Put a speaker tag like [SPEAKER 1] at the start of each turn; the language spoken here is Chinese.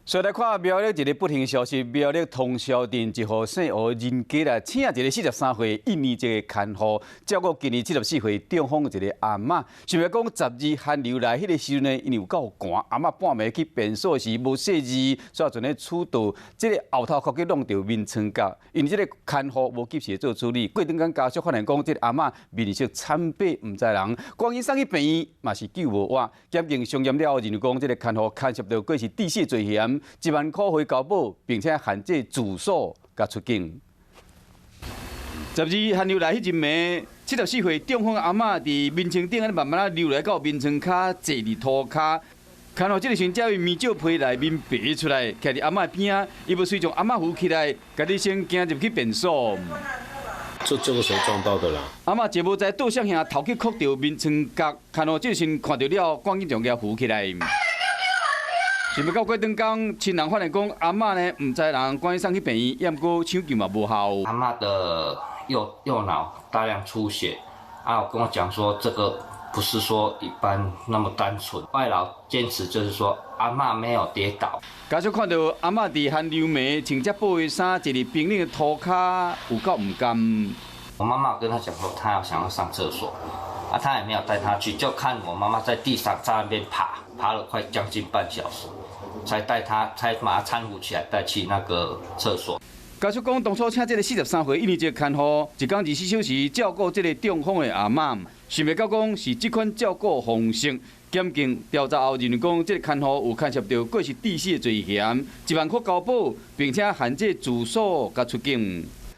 [SPEAKER 1] 所以来看苗栗一个不幸消息，苗栗通霄镇一户姓吴人家来请一个43岁印尼籍的看护，照顾今年74岁中风的一个阿嬷。想要讲12寒流来迄个时阵呢，因为有够寒，阿嬷半暝去便所时无细字，所以阵咧处导这个后头壳去弄到面疮角，因为这个看护无及时做处理，过段间家属发现讲，这个阿嬷面色惨白唔知人，赶紧送去病院，嘛是救无活。检验上验了后，认为讲这个看护牵涉到过是地势罪嫌。1万块回交保，并且限制住所甲出境。12寒流来迄阵暝，74岁中风阿嬷伫面床顶慢慢流来到面床骹，坐伫涂骹。看到这个时，才由面罩皮内面爬出来，徛伫阿嬷边啊，伊要随将阿嬷扶起来，家己先行入去便所。
[SPEAKER 2] 这个谁撞到的啦？
[SPEAKER 1] 阿嬷一无知倒向下头去磕到面床角，看到这个时看到了，赶紧将伊扶起来。想要到过顿工，亲人发现讲阿嬷呢唔知人，赶紧送去病院，验过抢救嘛无效。
[SPEAKER 3] 阿嬷的右脑大量出血，有跟我讲说这个不是说一般那么单纯。外劳坚持就是说阿嬷没有跌倒。
[SPEAKER 1] 家属看到阿嬷伫寒流暝穿只保卫衫，坐伫冰冷的涂骹，有够唔甘。
[SPEAKER 3] 我妈妈跟他讲说，她想要上厕所，她也没有带她去，就看我妈妈在地上在那边爬了快将近半小时。才把他搀扶起来，带去那个厕所。
[SPEAKER 1] 家属讲，当初请这个43岁印尼籍看护，一天24小时照顾这个中风的阿嬷，想袂到讲是这款照顾方式。检验调查后认为讲，这个看护有牵涉到过失致死的罪嫌，1万块交保，并且限制住所甲出境。